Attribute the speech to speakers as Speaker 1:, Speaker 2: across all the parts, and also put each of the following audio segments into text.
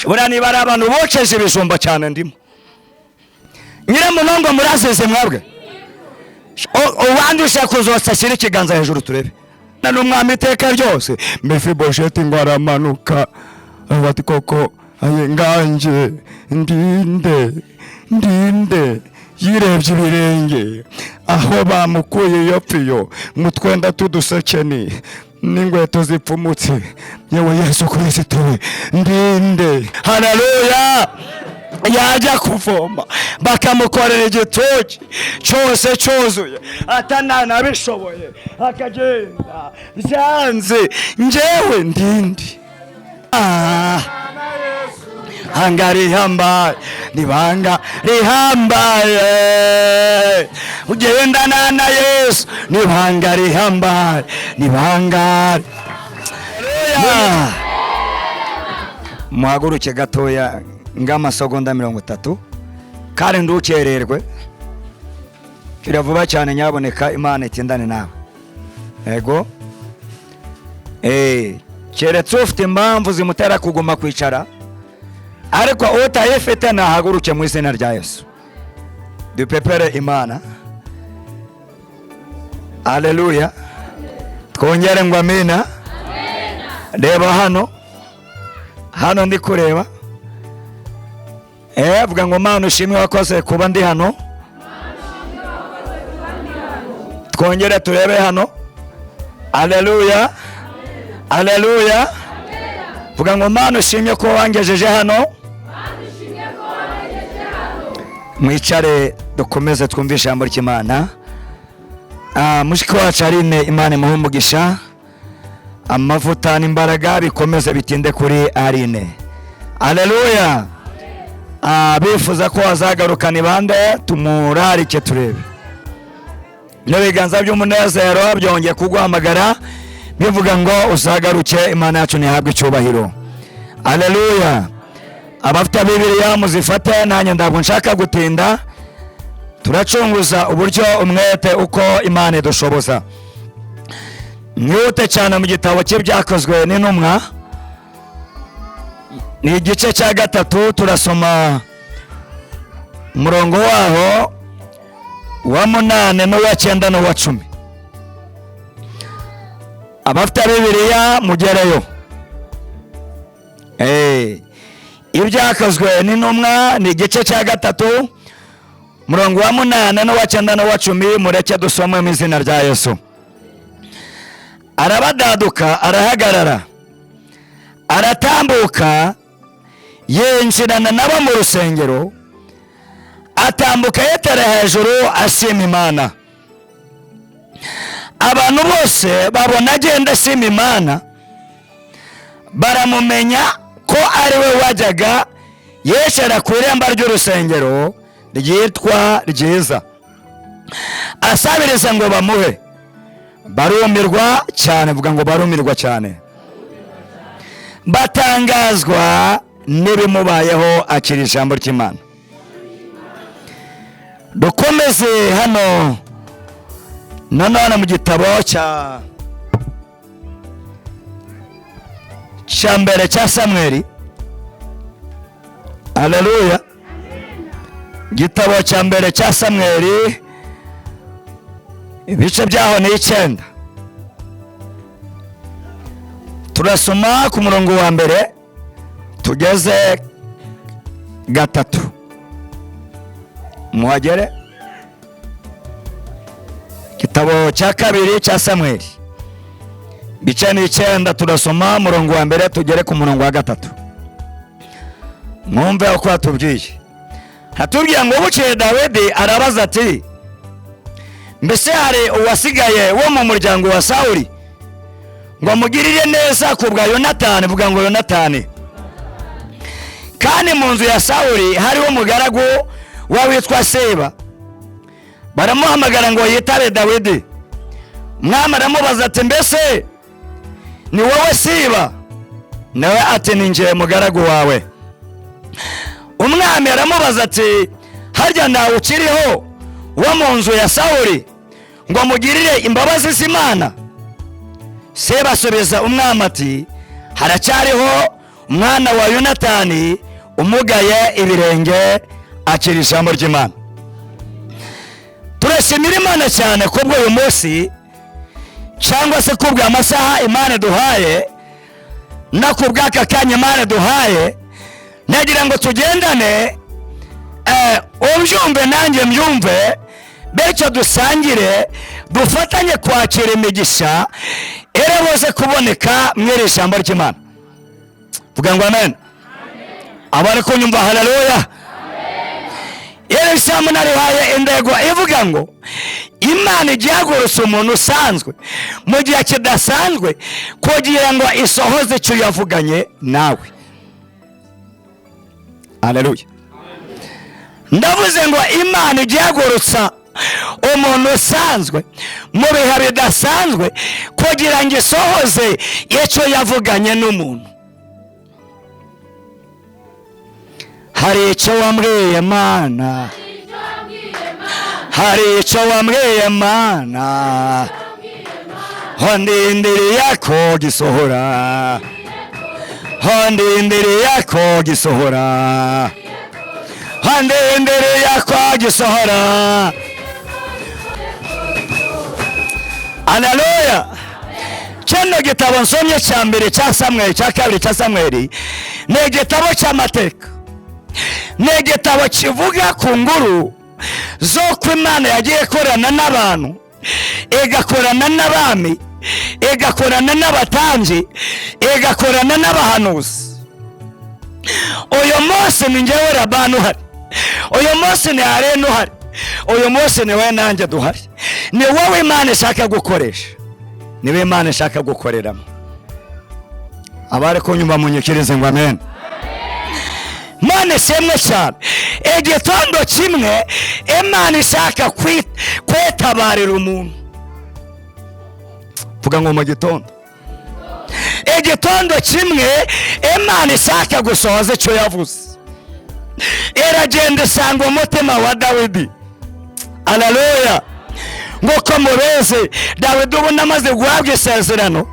Speaker 1: buriya niba ari abantu boceje ibijumba cyane ndimo nyiramunongo muraseze mwabwe uwandusha kuzotsa ashyira ikiganza hejuru turebe na n'umwami iteka ryose Mefibosheti ngo aramanuka bati koko aye nganje ndinde yirebye ibirenge aho bamukuye iyo piyo mu twenda tudusekeni n'ingweto zipfumutse yewe Yesu Kristo ndinde haleluya yajya kuvoma bakamukorera igitoki cyose cyuzuye atananabishoboye akagenda byanze njyewe ndindi hangari hambaye nibanga rihambaye ugendana na Yesu nibanga rihambaye nibanga muhaguruke gatoya ng'amasegonda 30 kandi ndukererwe kiravuba cyane nyaboneka Imana itindane nawe ego keretse ufite impamvu zimutera kuguma kwicara ariko utayifite nahaguruke mu izina rya Yesu dupepere Imana haleluya twongere ngo amina reba hano ndi kureba vuga ngo Mana ushimwe wakoze kuba ndi hano twongere turebe hano haleluya haleluya vuga ngo Mana ushimye ko wangejeje hano mwicare dukomeze twumvisha ijambo ry'Imana mushiki wacu Aline Imana imuhe umugisha amavuta n'imbaraga bikomeze bitinde kuri Aline haleluya bifuza ko azagarukana ibande tumurarike turebe n'ibiganza by'umunezero byongeye kuguhamagara bivuga ngo uzagaruke Imana yacu nihabwe icyubahiro haleluya abafite Bibiliya muzifate nanjye ndabwo nshaka gutinda turacunguza uburyo umwete uko Imana idushoboza mwite cyane mu gitabo cy'ibyakozwe n'intumwa ni igice cya 3 turasoma umurongo waho wa 8 n'uwa 9 n'uwa 10 abafite Bibiliya mugereyo ibyakozwe n'intumwa ni igice cya 3 umurongo wa 8 n'uwa 9 n'uwa 10 mureke dusome mu izina rya Yesu arabadaduka arahagarara aratambuka yinjirana nabo mu rusengero atambuka yetera hejuru ashima Imana abantu bose babona agenda ashima Imana baramumenya ko ari we wajyaga yeshera ku irembo ry'urusengero ryitwa ryiza asabiriza ngo bamuhe barumirwa cyane vuga ngo barumirwa cyane batangazwa n'ibimubayeho akiri ijambo ry'Imana dukomeze hano nanone mu gitabo cya mbere cya Samweli haleluya gitabo cya mbere cya Samweli ibice byaho ni 9 turasoma ku murongo wa mbere tugeze 3 muhagere gitabo cya kabiri cya Samweli bice ni 9 turasoma murongo wa mbere tugere ku murongo wa 3 mwumve uko atubwiye hatubwiye ngo bucye Dawidi arabaza ati mbese hari uwasigaye wo mu muryango wa Sawuli ngo amugirire neza kubwa Yonatani vuga ngo Yonatani kandi mu nzu ya Sawuli hari umugaragu witwa Siba baramuhamagara ngo yitabe Dawidi mwami aramubaza ati mbese ni wowe Siba nawe ati ni nje mugaragu wawe umwami aramubaza ati harya nawe ukiriho wo mu nzu ya Sawuli ngo amugirire imbabazi z'Imana Siba asubiza umwami ati haracyariho umwana wa Yonatani umugaye ibirenge akira ijambo ry'Imana. Turashimira Imana cyane kubwo uyu munsi cyangwa se kubwo amasaha Imana duhaye na kubw'aka kanya Imana duhaye, nagira ngo tugendane ubyumve nanjye mbyumve, bityo dusangire dufatanye kwakira imigisha irebuze kuboneka mw'iri jambo ry'Imana. Vuga ngo amen. Abari kunyumva haleluya. Iri jambo narihaye indego ivuga ngo Imana igihagurutsa umuntu usanzwe mu gihe kidasanzwe kugira ngo isohoze icyo yavuganye nawe. Haleluya. Ndavuze ngo Imana igihagurutsa umuntu usanzwe mu bihe bidasanzwe kugira ngo isohoze icyo yavuganye n'umuntu. Hari icyo wambwiye Mana, hari icyo wambwiye Mana, ndindiriye ko gisohora, ndindiriye ko gisohora, ndindiriye ko gisohora. Haleluya. Kino gitabo nsomye cya mbere cya Samweli, cya kabiri cya Samweli, ni igitabo cy'amateka. Ni igitabo kivuga ku nguru z'uko Imana yagiye ikorana n'abantu, igakorana n'abami, igakorana n'abatambyi, igakorana n'abahanuzi. Uyu munsi ni njyewe Labani uhari, uyu munsi ni Areni uhari, uyu munsi ni we nanjye duhari. Ni wowe Imana ishaka gukoresha, ni we Imana ishaka gukoreramo. Abari kunyumva munyikirize ngo amen. Imana ishimwe cyane. Igitondo kimwe Imana ishaka kwitabarira umuntu. Vuga ngo mu gitondo. Igitondo kimwe Imana ishaka gusohoza icyo yavuze. Iragenda isanga umutima wa Dawidi. Haleluya. Nguko mubeze Dawidi ubu namaze guhabwa isezerano.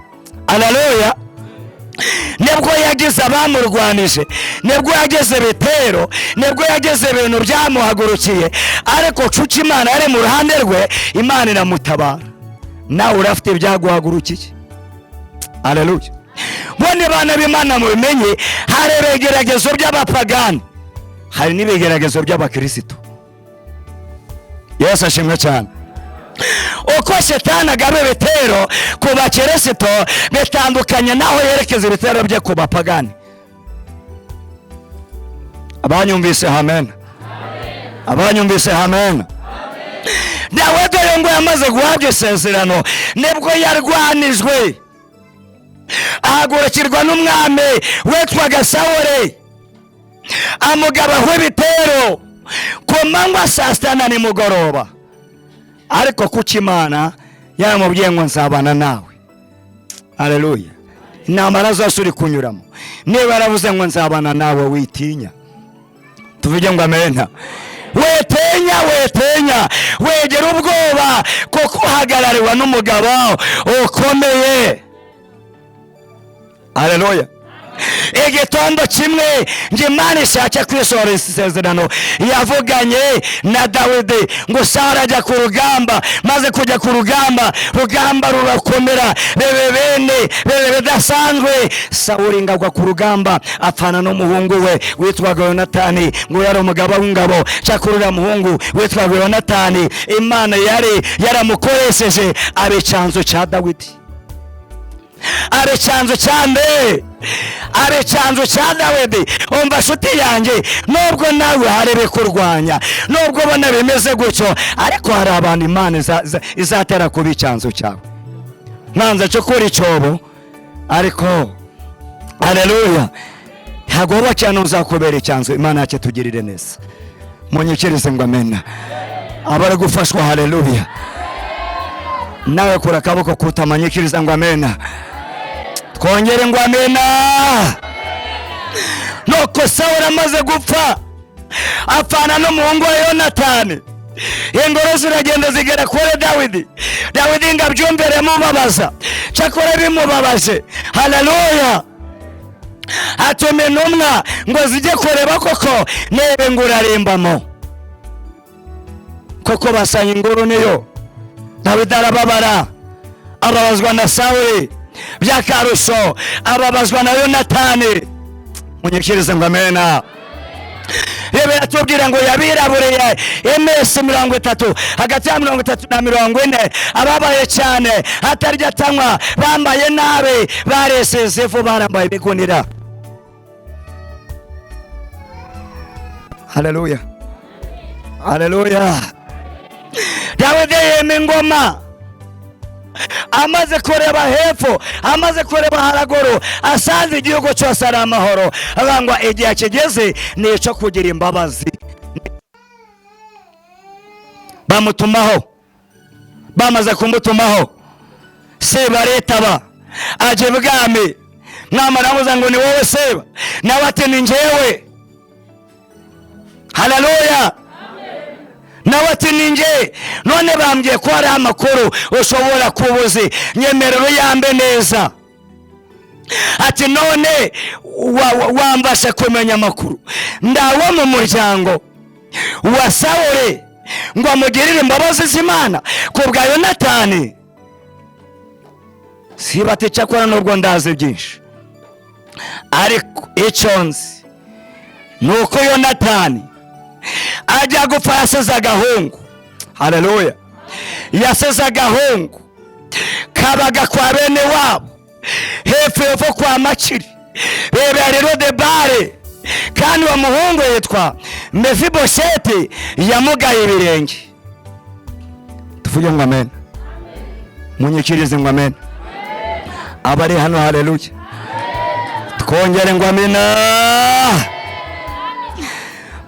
Speaker 1: Haleluya. Nibwo yagize abamurwanije, nibwo yageze bitero, nibwo yageze ibintu byamuhagurukiye, ariko cuca Imana yari mu ruhande rwe, Imana iramutabara. Nawe urafite ibyaguhagurukiye. Haleluya. Bone bana b'Imana mubimenye, hari ibigeragezo by'abapagani, hari n'ibigeragezo by'abakristo. Yesu ashimwe cyane. Uko Satani agaba ibitero ku bakristo bitandukanye naho yerekeza ibitero bye ku bapagani. Abanyumvise amen. Abanyumvise amen. Dawidi ngo yamaze guhabwa isezerano, nibwo yarwanijwe ahagurukirwa n'umwami witwaga Sawuli, amugabaho ibitero ku manywa saa sita na nimugoroba. Ariko kuki Imana yaramubwiye ngo nzabana nawe. Haleluya. Intambara zose uri kunyuramo, niba yaravuze ngo nzabana nawe, witinya. Tuvuge ngo amen. Wetinya, wetinya, wegera ubwoba kuko uhagarariwe n'umugabo ukomeye. Haleluya. Igitondo kimwe nje Imana ishaka kwisohora isezerano yavuganye na Dawidi ngo Sawuli ajya ku rugamba, maze kujya ku rugamba, rugamba rurakomera, bebe bidasanzwe. Sawuli ngagwa ku rugamba apfana n'umuhungu we witwaga Yonatani, ngo yari umugabo w'ingabo. Cyakurura muhungu witwaga Yonatani, Imana yari yaramukoresheje abecanzo cya Dawidi, abecanzo cyane, abecanzo cya Dawidi. Umva shuti yanjye, nubwo nawe harebe kurwanya, nubwo bona bimeze gutyo, ariko hari abantu Imana izatera kuba icyanzo cyawe. Ntanze cyo kuri cyobo, ariko haleluya, ntago cyane uzakubera icyanzo. Imana yake tugirire neza. Munyikirize ngo amen. Abari gufashwa haleluya. Nawe kura kaboko kutamanyikiriza ngo amen. Twongere ngo amen. Nuko Sawuli amaze gupfa apfana n'umuhungu wa Yonatani, ingoro ziragenda zigera kuri Dawidi. Dawidi ngabyumvire mubabaza, cyakora bimubabaje. Haleluya. atuma intumwa ngo zijye kureba koko nebe ngo urarembamo. Koko basanye ingoro niyo. Dawidi arababara, ababazwa na Sawuli by'akarusho, ababazwa na Yonatani. Munyikirize ngo amena. Rebe yatubwira ngo yabiraburiye imisi 30 hagati ya 30 na 40, ababaye cyane atarya atanywa, bambaye nabi, bareseze ivu, barambaye ibigunira. Haleluya, haleluya. Dawidi yema ingoma, amaze kureba hepfo, amaze kureba haraguru, asanze igihugu cyose ari amahoro, abangwa igihe kigeze nico kugira imbabazi. Bamutumaho, bamaze kumutumaho, Seba retaba aje bwami. Mwamara amuza ngo ni wowe Seba? Nawe ati ni njyewe. Haleluya, nawe ati ni nje. None bambye ko ari amakuru ushobora kubuzi, nyemerero yambe neza. Ati none wambashe kumenya amakuru, ndawo mu muryango wa Sawuli ngo amugirire imbabazi z'Imana kubwa Yonatani. Sibati cyakora n'ubwo ndazi byinshi, ariko icyo nzi nuko Yonatani ajya gupfa yaseze agahungu. Haleluya, yaseze agahungu kabaga kwa bene wabo hepfo kwa Makiri, bebe rero Debare, kandi wa muhungu yitwa Mefibosheti yamugaye ibirenge. Tuvuge ngo amen, munyikirize ngo amen. Abari hano haleluya, twongere ngo amena.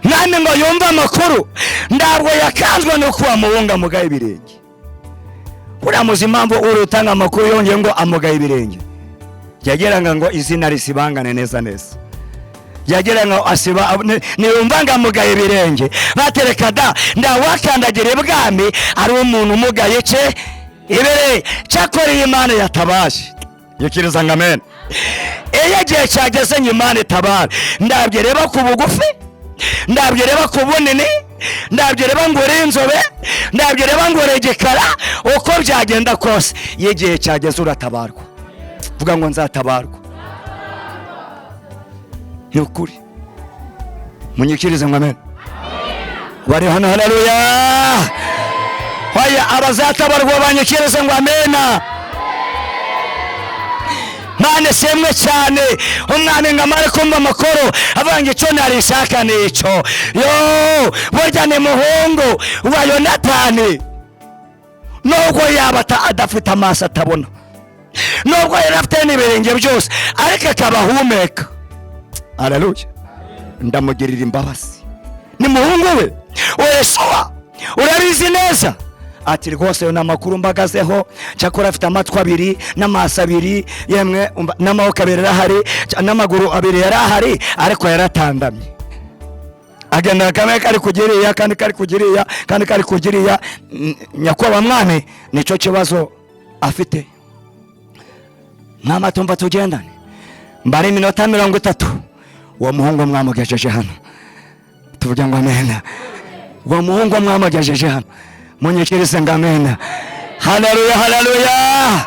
Speaker 1: Nani ngo yumva amakuru, ntabwo yakanzwe no kuba muhunga mugaye ibirenge. Uramuzi impamvu urutanga amakuru yongeye ngo amugaye ibirenge? Yageranga ngo izina risibangane neza neza, yageranga asiba niyumva ngo amugaye ibirenge. Batereka da ndawakandagira ibwami ari umuntu umugaye ce ibere cyakoreye Imana yatabaje. Yikiriza ngo amen. Iyo gihe cyageze Imana itabara, ndabye reba ku bugufi, ndabye reba ku bunini, ndabye reba ngo uri inzobe, ndabye reba ngo uri igikara, uko byagenda kose igihe cyageze uratabarwa. Vuga ngo nzatabarwa. Ni ukuri, munyikirize ngo amen. Bari hano haleluya. Hoya abazatabarwa banyikirize ngo amena. Mane semwe cyane umwami ngamare kumva amakuru avange cyo nari shaka nico. Yo burya ni muhungu wa Yonatani, nubwo yabata adafite amaso atabona, nubwo yarafite n'ibirenge byose, ariko akabahumeka. Haleluya, ndamugirira imbabazi. Ni muhungu we Yosuwa, urabizi neza. Ati rwose yo namakuru mbagazeho, cyakora afite amatwi abiri n'amaso abiri, yemwe n'amaboko abiri yarahari, n'amaguru abiri yarahari, ariko yaratandamye. Agenda kamwe kari kugiriya kandi kari kugiriya kandi kari kugiriya. Nyakoba mwami nico kibazo afite. Mama tumva tugendane mbari minota 30, uwo muhungu mwamugejeje hano. Tuvuge ngo amen. Uwo muhungu mwamugejeje hano, munyikirize ngo amen. Haleluya, haleluya.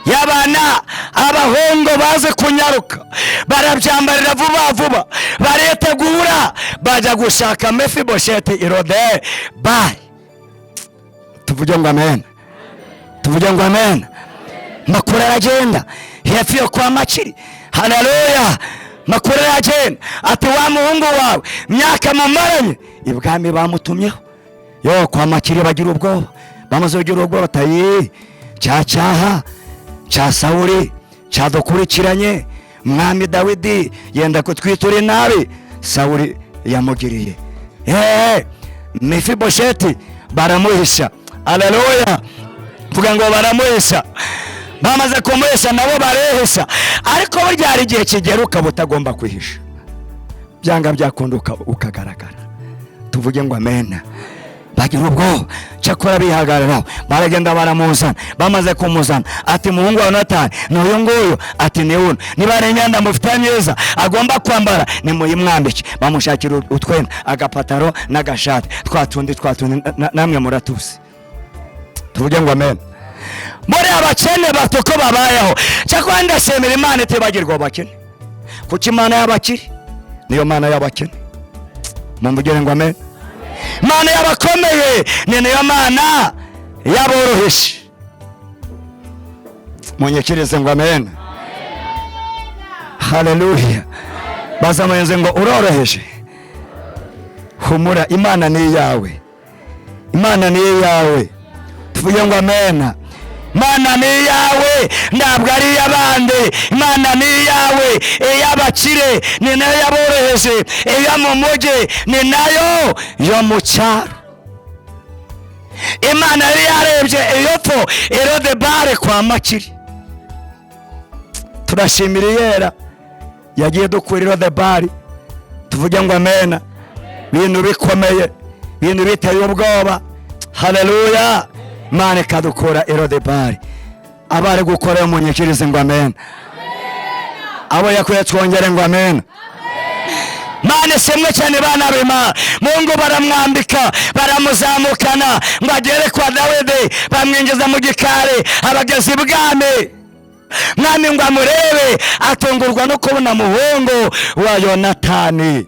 Speaker 1: Yabana abahungu baze kunyaruka, barabyambarira vuba vuba, baretegura bajya gushaka Mefibosheti irode bye. Tuvuge ngo amen, tuvuge ngo amen. Makuru aragenda hepfo yo kwa Makiri. Haleluya, makuru aragenda ati wa muhungu wawe myaka mumaranye ibwami bamutumyeho. Yo kwa Makiri bagira ubwoba, bamaze kugira ubwoba tayi cyaha cha Sawuli cyadukurikiranye, mwami Dawidi yenda kutwitura nabi. Sawuli yamugiriye Mefibosheti baramuhisha. Haleluya, vuga ngo baramuhisha. Bamaze kumuhisha nabo barehisha, ariko burya hari igihe kigera ukaba utagomba kwihisha, byanga byakunduka ukagaragara. Tuvuge ngo amen. bagira ubwoba, cyakora bihagararaho, baragenda baramuzana. Bamaze kumuzana ati muhungu wa Yonatani n'uyu nguyu, ati ni uno, niba ari imyenda mufite myiza agomba kwambara nimuyimwambike. Bamushakira utwenda, agapataro n'agashati, twatundi namwe muratuzi. Tuvuge ngo amen. Muri abakene bafite uko babayeho, cyakora ndasemera Imana itibagirwa abakene, kuko Imana y'abakire niyo Mana y'abakene. Mumvugire ngo amen. Mana y'abakomeye ni niyo Mana y'aboroheje. Munyikirize ngo amen. Haleluya. Bazamuyenze ngo uroroheje, humura, Imana ni iyawe, Imana ni iyawe. Tuvuge ngo amen. Imana ni iyawe, ntabwo ari iy'abandi. Imana ni iyawe, iy'abakire ni nayo yaboroheje, iyo mu mujyi ni nayo yo mu cyaro. Imana yari yarebye iyopfo Erodebari kwa Makiri. Turashimira Iyera yagiye dukura Erodebari. Tuvuge ngo amen. Bintu bikomeye, bintu biteye ubwoba. Haleluya. Imana ikadukura Erodebari. Abari gukora munyikirize ngo amen. Abo yakuye twongere ngo amen. Imana isemwe cyane bana b'Imana. Mungu baramwambika, baramuzamukana ngo agere kwa Dawidi, bamwinjiza mu gikari, abageze ibwami. Mwami ngo amurebe, atungurwa no kubona muhungu wa Yonatani.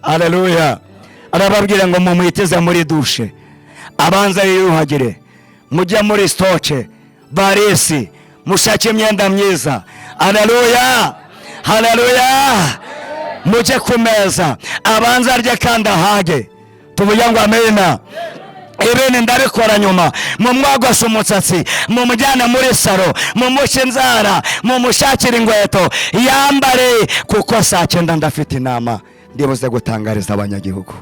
Speaker 1: Haleluya. Arababwira ngo mumwitize muri dushe, abanza yiyuhagire, mujye muri stoke barisi, mushake imyenda myiza. Haleluya. Haleluya. Mujye ku meza, abanza arye kandi ahage. Tuvuge ngo amen. Ibintu ndabikora nyuma. Mumwagose umusatsi, mumujyana muri saro, mumushye inzara, mumushakira inkweto yambare, kuko saa 9 ndafite inama ndibuze gutangariza abanyagihugu.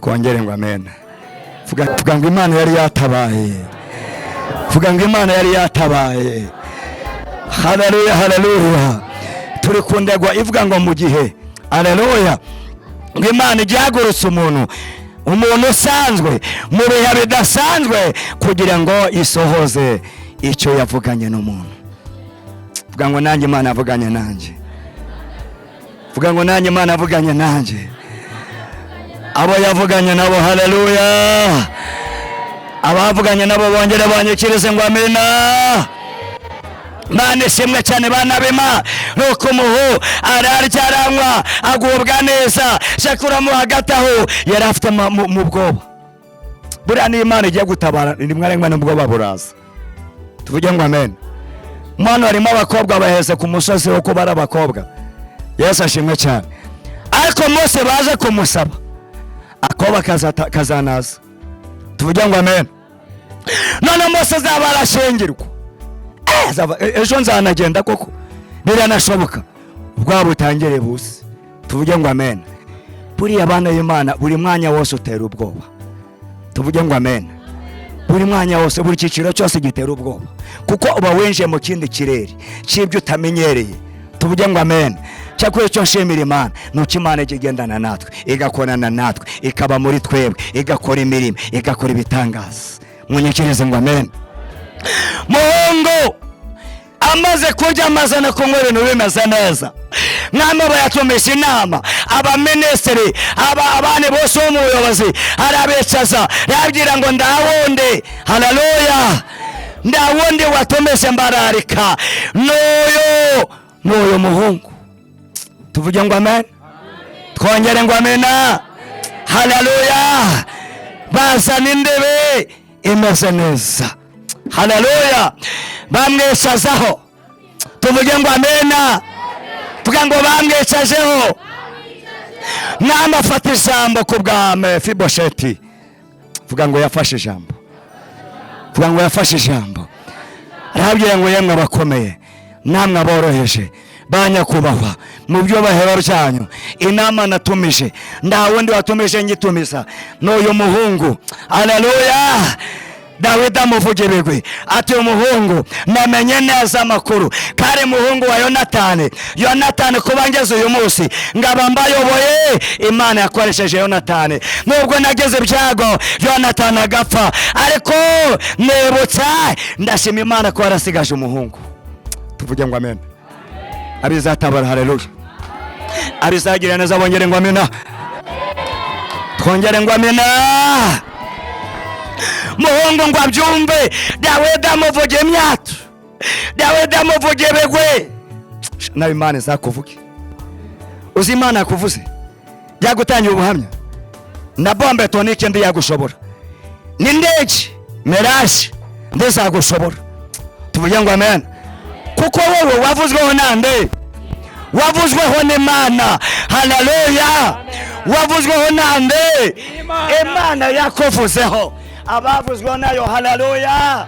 Speaker 1: Twongere ngo amen. Vuga ngo Imana yari yatabaye. Vuga ngo Imana yari yatabaye. Haleluya. Haleluya. Turi kundegwa ivuga ngo mu gihe. Haleluya. Ngo Imana igihagurutse umuntu usanzwe mu bihe bidasanzwe kugira ngo isohoze icyo yavuganye n'umuntu. Vuga ngo nanjye Imana yavuganye nanjye. Vuga ngo nanjye Imana yavuganye nanjye. Abo yavuganye nabo haleluya. Abavuganye nabo bongere banyikirize ngo amena. Imana ishimwe cyane bana b'Imana. Nuko umuhu ararya aranywa agubwa neza, shakura mu hagati aho yari afite mu bwoba. Buriya ni Imana igiye gutabara, rimwe rimwe n'ubwoba buraza. Tuvuge ngo amen. Mwana harimo abakobwa baheze ku musozi wo kubara abakobwa. Yesu ashimwe cyane. Ariko Mose baje kumusaba, akoba kazanaza. Tuvuge ngo amen. None Mose azaba arashengirwa. Ejo nzanagenda koko, biranashoboka, ubwabo utangire busi. Tuvuge ngo amen. Buriya abana y'Imana buri mwanya wose utera ubwoba. Tuvuge ngo amen. Buri mwanya wose, buri cyiciro cyose gitera ubwoba, kuko uba wenje mu kindi kirere cy'ibyo utamenyereye. Tuvuge ngo amen. Cyakora cyo nshimira Imana, nuko Imana igendana natwe, igakorana natwe, ikaba muri twebwe, igakora imirimo, igakora ibitangaza. Munyikirize ngo amen. Muhungu amaze kurya amazana kunywa ibintu bimeze neza, mwami bayatumisha inama, abaminisitiri, abane bose bo mu buyobozi arabicaza, yabwira ngo ndawundi. Haleluya. Ndawundi watumishe mbararika n'uyu muhungu. Tuvuge ngo amen. Twongere ngo amen. Haleluya. Bazana indebe imeze neza. Haleluya. Bamwesazaho. Tuvuge ngo amen. Tuvuga ngo bamwesajeho. Mwami afata ijambo ku bwa Mefibosheti. Tuvuga ngo yafashe ijambo. Tuvuga ngo yafashe ijambo. Arabwira ngo yemwe abakomeye, namwe aboroheje, banyakubahwa mu byo bahera byanyu, inama natumije, nda wundi watumije ngitumiza n'uyu muhungu. Haleluya. Dawidi amuvuga ibigwi ati umuhungu namenye neza amakuru kare muhungu wa Yonatani. Yonatani kuba ngeze uyu munsi ngaba mbayoboye Imana yakoresheje Yonatani. Nubwo nageze ibyago Yonatani agapfa, ariko nibutsa ndashima Imana ko yarasigaje umuhungu. Tuvuge ngo amen. Abizatabara haleluya. Abizagira neza bongere ngo amena. Twongere ngo amena. Muhungu ngo abyumve Dawidi amuvuge imyato, Dawidi amuvuge ibigwi. Nawe Imana izakuvuge. Uzi Imana yakuvuze yagutangiye ubuhamya na bombe tonike ndi yagushobora, ni ndege Mirage ndizagushobora. Tuvuge ngo amen. Kuko wowe wavuzweho nande? Wavuzweho n'Imana. Haleluya. Wavuzweho nande? Imana yakuvuzeho. Abavuzweho nayo. Haleluya.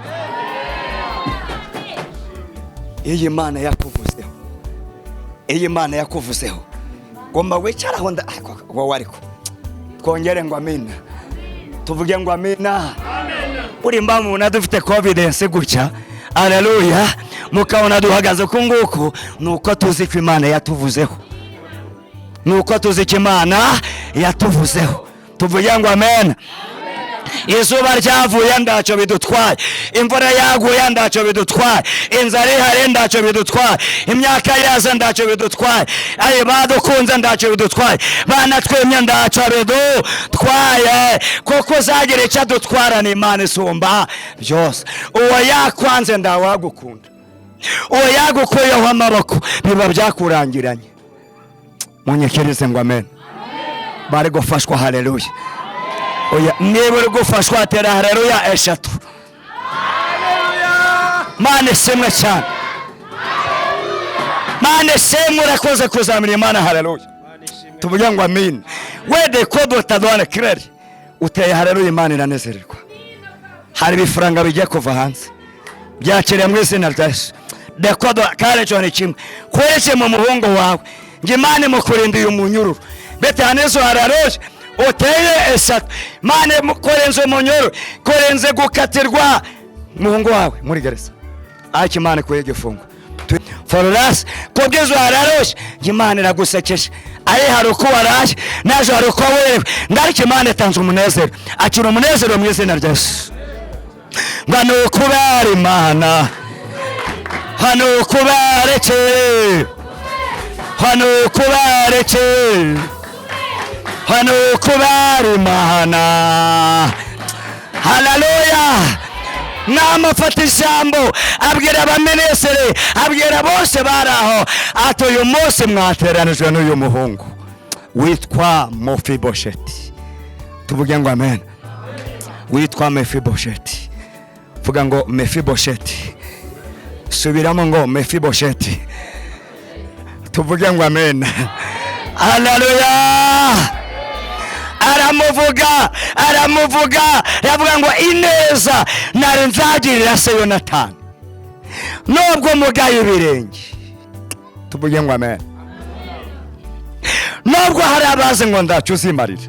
Speaker 1: Iyi Imana yakuvuzeho, iyi Imana yakuvuzeho gomba wicaraho wowe ariko twongere ngo amina. Tuvuge ngo amina. Uri mbamu dufite confidence gutya. Haleluya. Mukabona duhagaze ku nguko nuko tuzi ko Imana yatuvuzeho, nuko tuzi ko Imana yatuvuzeho. Tuvuge ngo amen. Izuba ryavuye ndacyo bidutwaye, imvura yaguye ndacyo bidutwaye, inzara ihari ndacyo bidutwaye, imyaka yaza ndacyo bidutwaye, ayi badukunze ndacyo bidutwaye, banatwemye ndacyo bidutwaye. Kuko zagira icyo dutwara ni Imana isumba byose. Uwo yakwanze ndawagukunda, uwo yagukuyeho amaboko biba byakurangiranye. Munyekerize ngo amen. Bari gufashwa. Haleluya. Oya, niba uri gufashwa tera haleluya eshatu. Mana semwe cyane, Mana semwe urakoze kuzamira Imana. Haleluya. Tuvuge ngo amen. Wede kodo tadwana kireri uteye haleluya. Imana iranezererwa. Hari bifaranga bijye kuva hanze byakiriye mu izina rya Yesu. De kodo kare cyane kimwe kwereke mu muhungu wawe nge Imana mukurindiye umunyururu bete hanezo haleluya. Uteye esatu Mane mukorenze umunyoro, korenze gukatirwa muhungu wawe muri gereza. Aki Imana kwege fungo foras kogezwa hararosh Imana iragusekeje. Aye haruko waraje naje haruko wewe ndarike Imana tanze umunezero, akira umunezero mu izina rya Yesu. Ngano kubara Imana hano kubareke, hano kubareke, hano kubara Imana. Haleluya. Namafata ijambo abwira abaminisitiri, abwira bose baraho ati uyu munsi mwateranijwe n'uyu muhungu witwa Mefibosheti. Tuvuge ngo amen. Witwa Mefibosheti. Vuga ngo Mefibosheti. Subiramo ngo Mefibosheti. Tuvuge ngo amen. Haleluya. Aramuvuga yavuga ngo ineza nari nzagirira se Yonatani nubwo mugaye ibirenge. Tuvuge ngo amen. Nubwo hari abazi ngo ndacyo uzimarira,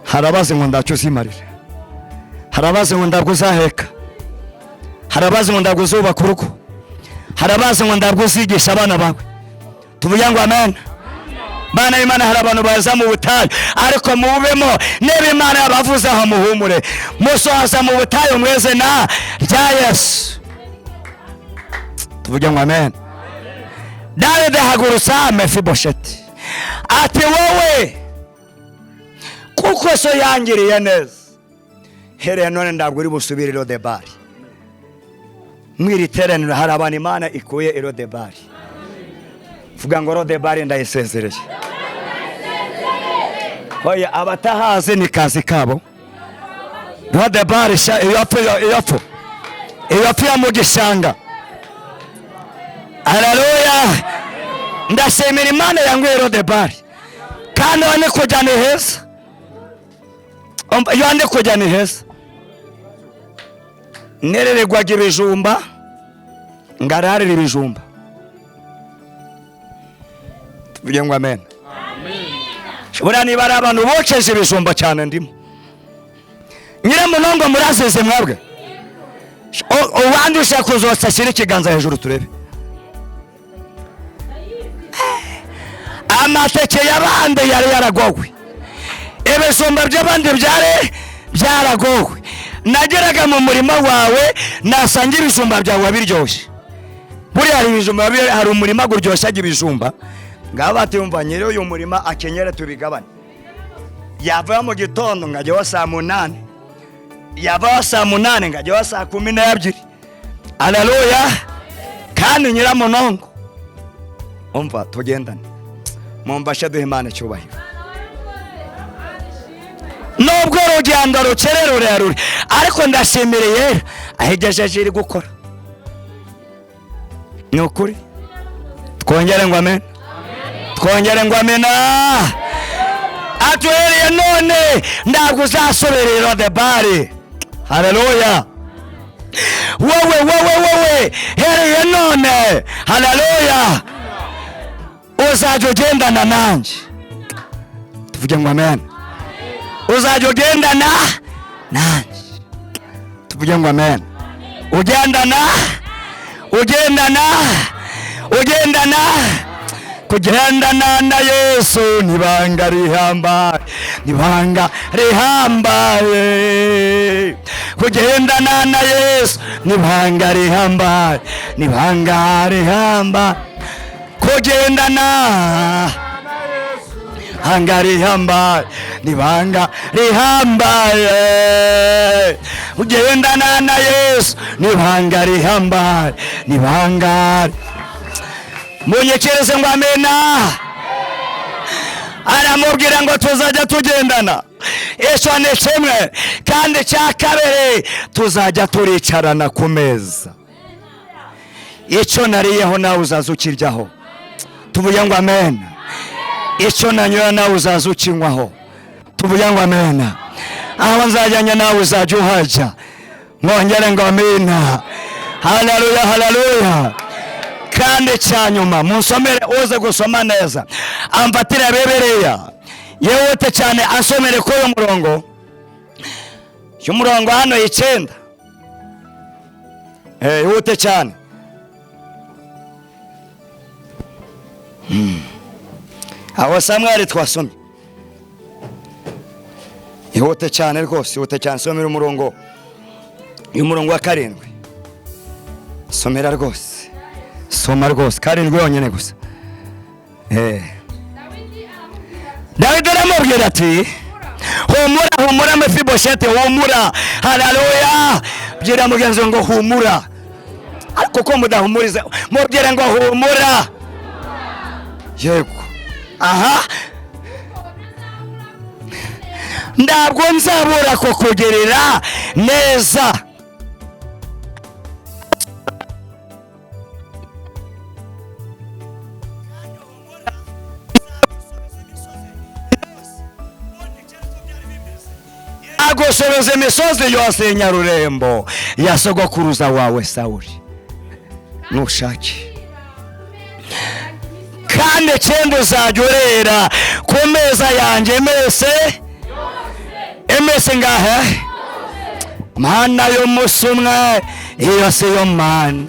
Speaker 1: hari abazi ngo ndacyo uzimarira, hari abazi ngo ndabwo uzaheka, hari abazi ngo ndabwo uzubaka urugo, hari abazi ngo ndabwo uzigisha abana bawe. Tuvuge ngo amen. Bana Imana hari abantu baza mu butayu ariko mubemo niba Imana yabavuze aho muhumure musohaza mu butayu mweze na rya Yesu. Tuvuge ngo amen. Dawidi hagurutsa Mefibosheti ati wowe kuko so yangiriye neza here none ndabwo uri busubire Lodebari. Mwiri teraniro hari abantu Imana ikuye Lodebari. Vuga ngo Lodebari ndayisezereye. Oya abatahazi ni kazi kabo. Lodebari iyo ya mu gishanga. Haleluya. Ndashimira Imana yanguye Lodebari. Kandi wane kujyana heza. Yande kujyana heza. Nerererwaga ibijumba ngararira ibijumba. Tuvuge ngo amen. Buriya niba ari abantu bokeje ibijumba cyane ndimo. Nyiramunongo murazize mwabwe. Uwandusha kuzotsa ashyira ikiganza hejuru turebe. Amateke y'abandi yari yaragowe, ibijumba by'abandi byaragowe. Nageraga mu murima wawe nasanga ibijumba byawe biryoshye. Buriya hari ibijumba, hari umurima guryoshya ibijumba. Ngaba batumva nyiri uyu murima akenyere tubigabane. Yava mu gitondo ngajya wa saa 8, yava saa 8 ngajya wa saa 12. Haleluya. Kandi Nyiramunongo umva tugendane, mumbashe duhe Imana cyubahiro. Nubwo urugendo rurerure ariko ndashimiriye ahegejeje iri gukora. Ni ukuri. Twongere ngo amen. Twongere ngo amen. Atuhereye none ntabwo uzasoberera debare. Haleluya. Wowe hereye none, haleluya, uzajya ugendana nanjye. Tuvuge ngo amen. Uzajya ugendana nanjye. Tuvuge ngo amen. Ugendana kugendana na Yesu nibanga rihambaye. Kugendana na Yesu nibanga rihambaye. Kugendana hanga rihambaye, nibanga rihambaye. Kugendana na Yesu nibanga rihambaye. Munyekereze ngo amena. Aramubwira ngo tuzajya tugendana. Icyo ni kimwe, kandi cya kabiri tuzajya turicarana ku meza. Icyo nariyeho nawe uzaza ukiryaho. Tuvuge ngo amen. Icyo nanyoye nawe uzaza ukinywaho. Tuvuge ngo amen. Aho nzajyanye nawe uzajya uhajya. Mwongere ngo amen. Haleluya. Kandi cyanyuma munsomere, uze gusoma neza amfatira bebereya yewete cyane asomere ko yo murongo hano 9. Yewete cyane. Aho Samweli twasomye. Yewete cyane rwose, yewete cyane somera umurongo wa 7. Somera rwose. Soma rwose 7 yonyine gusa. Dawidi aramubwira ati humura Mefibosheti, humura. Haleluya. Bwira mugenzi ngo humura. Ariko ko mudahumuriza mubwira ngo humura. Yego. Aha. Ntabwo nzabura kukugerera neza. Agosoreze imisozi yose Nyarurembo ya sogokuruza wawe Sawuli nushake. Kandi cyende uzajya urera ku meza yanjye emese ngahe. Mana y'umusumwe iyo si yo mana.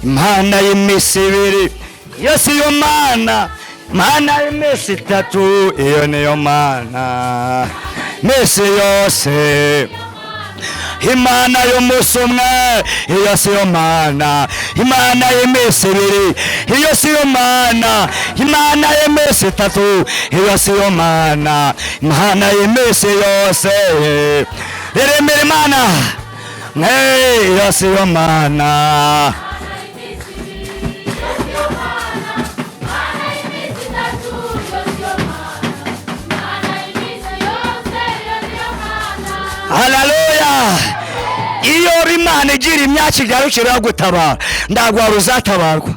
Speaker 1: Imana y'imisibiri iyo si yo mana. Mana y'imisi 3 iyo ni yo mana. Mesi yose Imana y'umusumwe iyo si yo mana. Imana y'imisi 2 iyo si yo mana. Imana y'imisi 3 iyo si yo mana. Imana y'imisi yose iremera Imana iyo si yo mana. Haleluya. Iyo Imana igira imyaka igarukira gutabara ntabwo waruzatabarwa.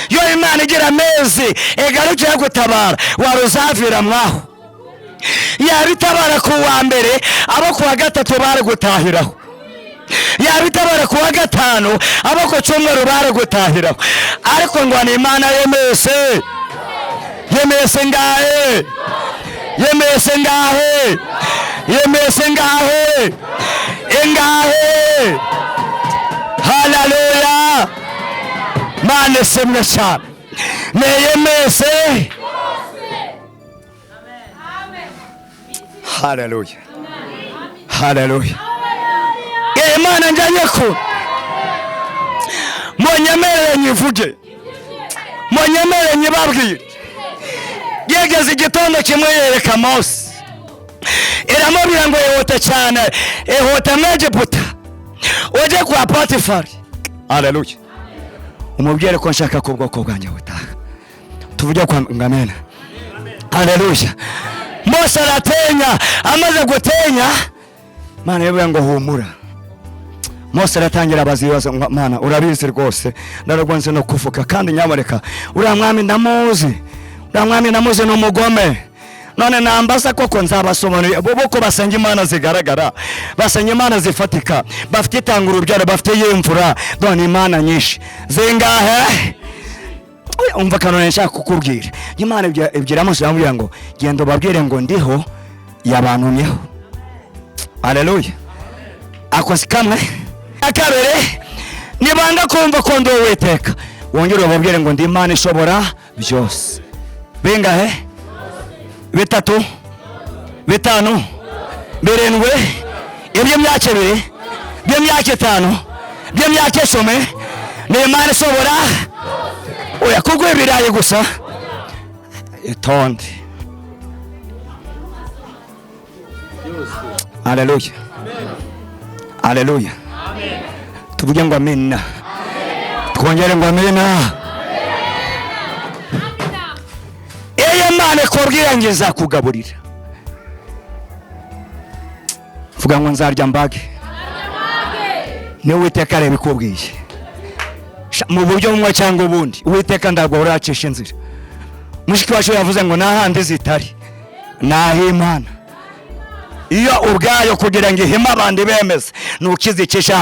Speaker 1: Iyo Imana igira amezi igarukira gutabara waruzavira mwaho. Yabitabara ku wa mbere abo ku wa gatatu bari gutahiraho. Yabitabara ku wa gatanu abo ku cyumweru bari gutahiraho. Ariko ngo ni Imana yemese ngahe. yemese ngahe ingahe. Haleluya. Mana semwe cyane neyemese. Haleluya. Haleluya. Imana njanye ko monyemere nyivuge, monyemere nyibabwire. Yegeze igitondo kimwe yereka Mose, iramubwira ngo yihuta cyane, ihuta mu Egiputa uje kwa Potifari. Haleluya. Umubwire ko nshaka ko ubwoko bwanjye butaha. Tuvuge kwa ngamena. Haleluya. Mose aratenya, amaze gutenya Mana yewe ngo humura. Mose aratangira abazibaza, Mana urabizi rwose ndaragwanze no kuvuga kandi nyamareka uriya mwami ndamuzi, uriya mwami ndamuzi n'umugome. None nambaza koko nzabasobanurira boko basenga imana zigaragara, basenga imana zifatika, bafite itangura urubyaro, bafite yimvura, done imana nyinshi zingahe. Umva kanone nshaka kukubwira, Imana ibyira Mose amubwira ngo genda babwire ngo ndiho yabantumyeho. Haleluya. Akoze kamwe akabere nibanga kumva ko ndo Uwiteka, wongere babwire ngo ndi Imana ishobora byose. Bingahe? Bitatu, bitanu, birindwi, iby'imyaka ibiri, by'imyaka itanu, by'imyaka icumi, ni Imana ishobora. Oya kugwa ibirayi gusa itonde. Haleluya. Haleluya. Tuvuge ngo amina. Twongere ngo amina. Imana ikubwira ngo izakugaburira. Vuga ngo nzarya mbage. Ni Uwiteka areba ikubwiye. Mu buryo bumwe cyangwa ubundi Uwiteka ndagwa uracisha inzira. Mushiki wacu yavuze ngo nahandi zitari naho Imana. Iyo ubwayo kugira ngo ihima abandi bemeze nukizicisha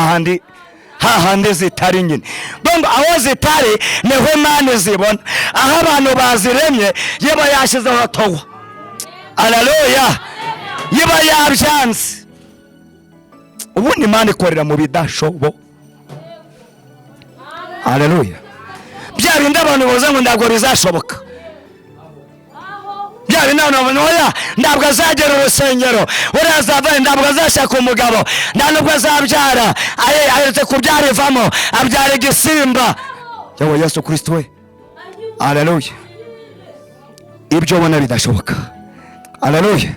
Speaker 1: hahandi zitari nyine. Bomba aho zitari niho Imana zibona. Aho abantu baziremye yeba yashizeho towa. Haleluya. Yeba yabyanze. Ubundi Imana ikorera mu bidashobo. Haleluya. Bya bindi abantu boza ngo ndagwa bizashoboka. Bya bindi abantu oya ndabwo azagera urusengero, urazava ndabwo azashaka umugabo, ndanubwo azabyara, ayetse kubyara ivamo, abyara igisimba. Yawe Yesu Kristo we. Haleluya. Ibyo ubona bidashoboka. Haleluya.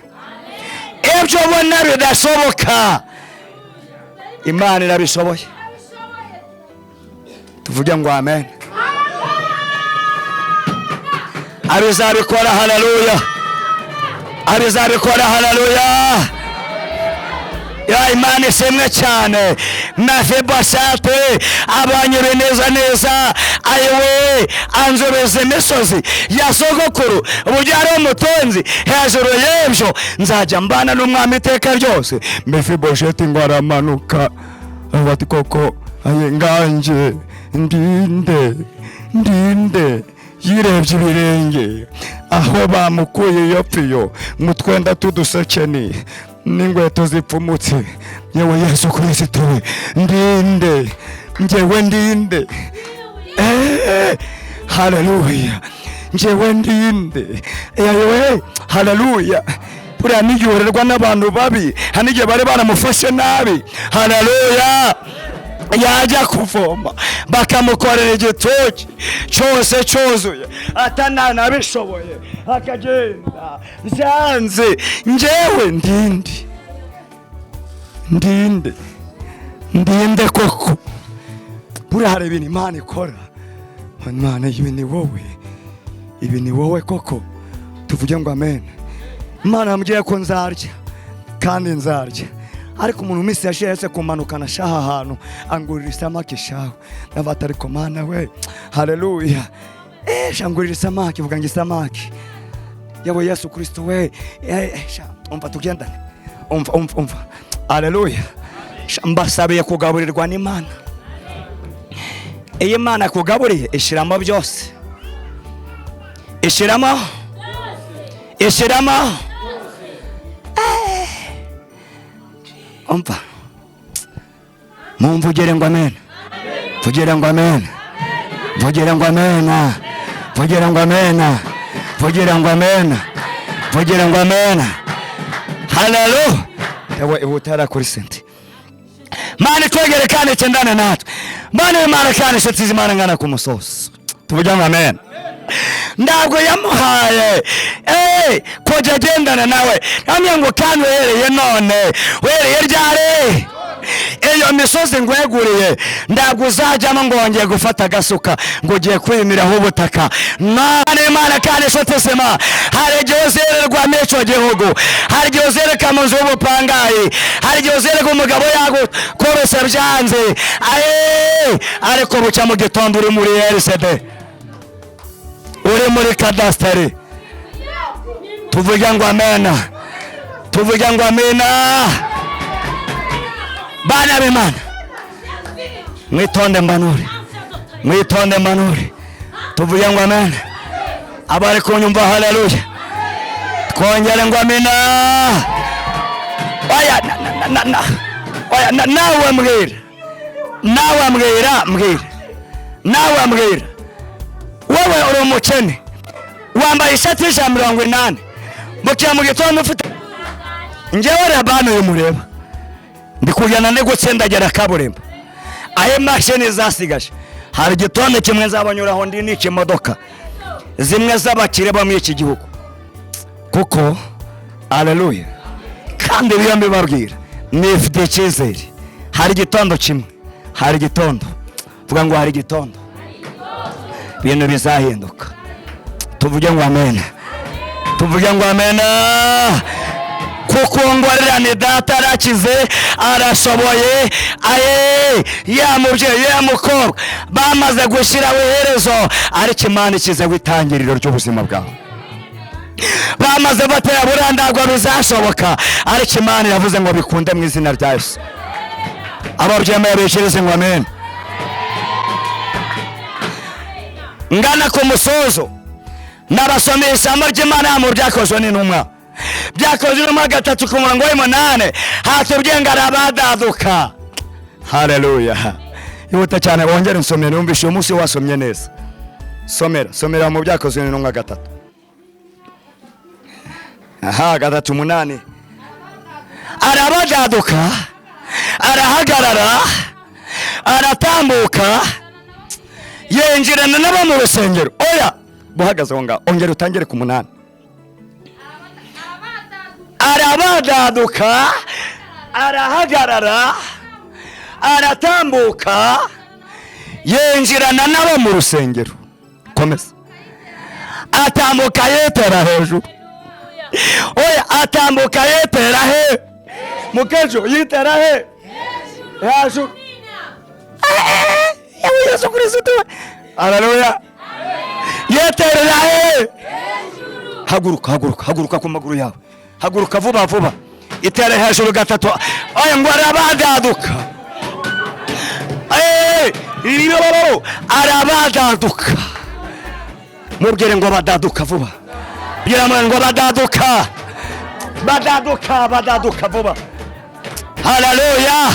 Speaker 1: Ibyo ubona bidashoboka Imana irabishoboye. Tuvuge ngo amen. Abizabikora. Haleluya. Abizabikora. Haleluya. Ya Imana isemwe cyane. Mefibosete abanyure neza ayewe anzobeze imisozi ya sogokuru, uburyo ari umutonzi hejuru y'ibyo nzajya mbana n'umwami iteka ryose. Mefibosete ngo aramanuka bati koko aye nganje ndinde yirebye ibirenge aho bamukuye yopfiyo mu twenda tudusakeni n'ingweto zipfumutse. Yewe Yesu Kristo we ndinde, njyewe ndinde. Haleluya. Njyewe ndinde. Yewe haleluya. Buriya n'igihe n'abantu babi, han'igihe bari baramufashe nabi. Haleluya. Yajya kuvoma bakamukorera igitoki cyose cyuzuye atanana bishoboye akagenda byanze. Njyewe ndinde koko. Buriya hari ibintu Imana ikora. Imana ibi ni wowe koko. Tuvuge ngo amen. Imana yambwiye ko nzarya kandi nzarya, ariko umuntu misi yashese kumanukana shaha ahantu angurira isamaki shaho nabata, ariko Mana we. Haleluya. Shangurira isamaki, vuga ngo isamaki. Yawe Yesu Kristo we. Umva tugendane. Umva. Haleluya. Mbasabiye kugaburirwa n'Imana. Iyi Imana kugaburiye ishiramo byose. Ishiramo. umva mumvugire ngo amen, vugire ngo amen, vugire ngo amen, vugire ngo amen, vugire ngo amen, vugire ngo amen. Haleluya. Ewe utara kuri senti mani twegere kandi cyendana natwe mani Imana kandi inshuti z'Imana ngana ku musozi tuvuge ngo amen. Ntabwo yamuhaye kujya agendana nawe namwe ngo kandi uhereye none uhereye ryari iyo misozi ngweguriye ntabwo uzajyamo ngo wongeye gufata agasuka ngo ugiye kwimiraho ubutaka. Imana kandi inshuti z'Imana hari igihe uzererwa n'icyo gihugu, hari igihe uzereka mu nzu y'ubupangayi, hari igihe uzereka umugabo yagukorose byanze ariko bucya mu gitondo uri muri RCD, uri muri kadasiteri. Tuvuge ngo amena, tuvuge ngo amena. Bana b'Imana mwitonde mbanure, mwitonde mbanure, tuvuge ngo amena. Abari kunyumva haleluya twongere ngo amena. Oya nawe mbwira, nawe mbwira, nawe mbwira wowe uri umukene wambaye ishati y'ijana 80 mukiya mu gitondo ufite njyewe rabano y'umureba ndikujyana ne gutsendagera kaburimbo aye mashini zasigaje. Hari igitondo kimwe nzabanyuraho ndi n'iki modoka zimwe z'abakire bo muri iki gihugu kuko haleluya kandi biyambe babwira nifite icyizere. Hari igitondo kimwe, hari igitondo vuga ngo hari igitondo ibintu bizahinduka. Tuvuge ngo amen, tuvuge ngo amen. Kuko ngwarira ni data arakize arashoboye ya mubyeyi ya mukobwa bamaze gushyiraho iherezo ariko Imana ikize gwitangiriro ry'ubuzima bwawe. Bamaze batera burandagwa bizashoboka ariko Imana yavuze ngo bikunde mu izina rya Yesu. Ababyemeye bishirize ngo amen. Ngana ku musozo nabasomeye ijambo ry'Imana mu Byakozwe n'Intumwa, Byakozwe n'Intumwa 3:8 hatubwiye ngo arabadaduka. Haleluya. Yihuta cyane bongere nsomere numvishe umunsi wasomye neza. Somera mu Byakozwe n'Intumwa 3. 3:8 arabadaduka, arahagarara, aratambuka, yenjirana nabo mu rusengero. Oya buhagaze aho ngaho ongera utangire ku 8. Arabadaduka, arahagarara, aratambuka, yenjirana nabo mu rusengero. Komeza. Atambuka yetera hejuru. Oya atambuka yetera he mukejo yitera he hejuru. Yesu Kristo. Haleluya. Yetera he haguruka, haguruka, haguruka ku maguru yawe, haguruka vuba vuba itere hejuru gatatu. Oya ngo arabadaduka, arabadaduka. Mubwire ngo badaduka vuba, bwira ngo badaduka, badaduka, badaduka vuba. Haleluya.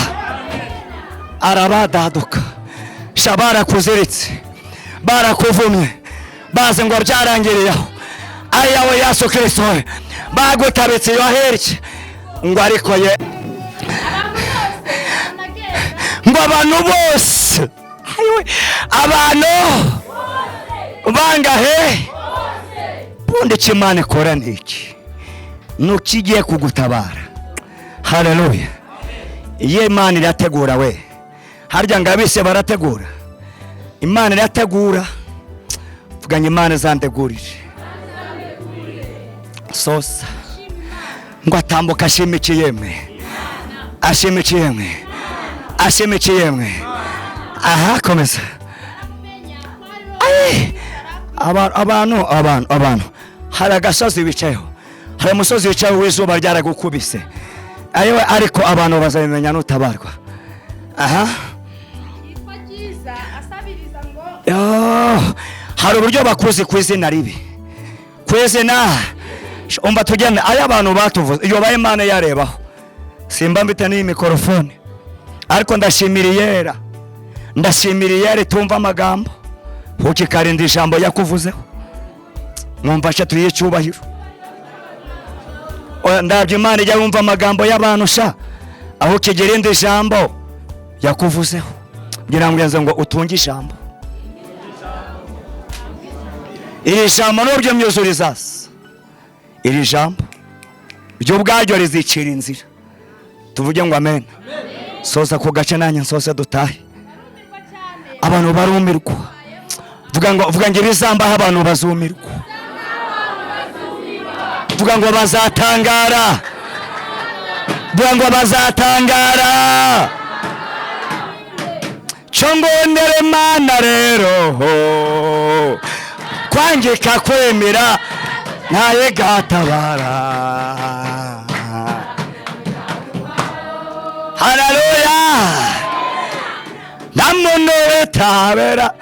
Speaker 1: Arabadaduka. Shabara kuziritse barakuvumye baze ngo byarangiriye aho ayawe Yesu Kristo bagutabitse yoherike ngo ariko ye ngo abantu bose abantu bangahe bundi Imana ikora niki nukigiye kugutabara. Haleluya. Ye Imana irategura we harya ngabise barategura, Imana irategura. Vuganye Imana zantegurije sosa ngo atambuka ashimikiyemwe, ashimikiyemwe, ashimikiyemwe. Aha komeza. Abantu hari agasozi bicayeho, hari umusozi wicayeho w'izuba ryaragukubise ayewe ariko abantu bazabimenya nutabarwa. Aha hari uburyo bakuzi ku izina ribi, ku izina umva tugende aya abantu batuvuze iyo baye Imana yarebaho simba mbita n'iyi mikorofone, ariko ndashimira iyera tumva amagambo ukikarinda ijambo yakuvuzeho. Mwumvashe tuyihe icyubahiro. Ndabyo Imana ijya yumva amagambo y'abantu sha, aho kigirinda ijambo yakuvuzeho. Ngira ngo utunge ijambo. Iri jambo n'ubyo myuzuriza, iri jambo ryo ubwaryo rizicira inzira. Tuvuge ngo amen. Soza ku gace nanjye nsose dutahe. Abantu barumirwa. Vuga ngo ibizambaho abantu bazumirwa. Vuga ngo bazatangara. Vuga ngo bazatangara. Chongondere Mana rero kwangika kwemera naye gatabara. Haleluya. Namuno wetabera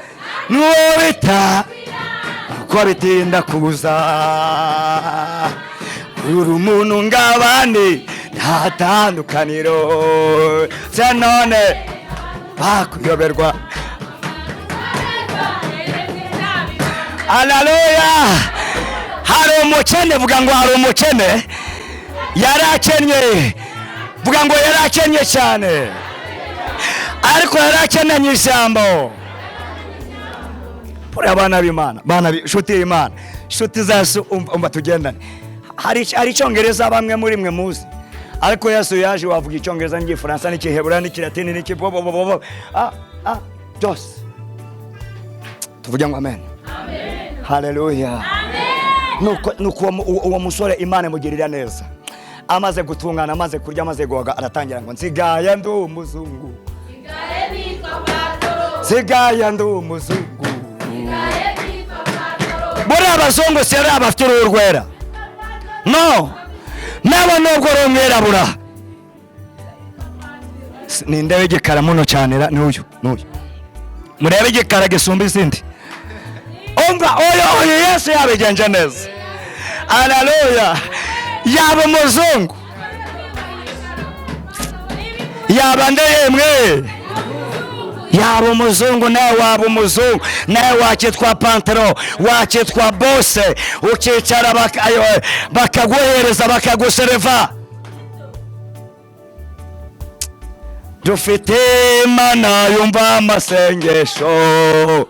Speaker 1: nuwo wita ko bitinda kuza. Uri umuntu ngabandi ntatandukaniro none bakuyoberwa. Haleluya. Hari umukene, vuga ngo hari umukene yarakenye. Vuga ngo yarakenye cyane, ariko yarakenanye ijambo. Pura abana b'Imana, bana inshuti y'Imana, inshuti zacu umva tugendane. Hari icyongereza bamwe muri mwe muzi, ariko Yesu yaje wavuga icyongereza n'igifaransa n'ikihebura n'ikilatini n'ikibobobobo byose. Tuvuge ngo amen. Haleluya. Nuko uwo musore Imana imugirira neza, amaze gutungana, amaze kurya, amaze goga, aratangira ngo nsigaye ndi umuzungu, nsigaye ndi umuzungu. Buri abazungu si ari abafite uruhu rwera, no, nabo nubwo rumwirabura. Ninde igikara muno cyane n'uyu murebe igikara gisumba izindi. Umva oyo Yesu yabigenje neza. Haleluya. Yaba umuzungu, yaba ndemwe, yaba umuzungu, nawe waba umuzungu, nawe wakitwa pantaro, wakitwa bose, ukicara bakaguhereza bakagusereva. Dufite Imana yumva amasengesho,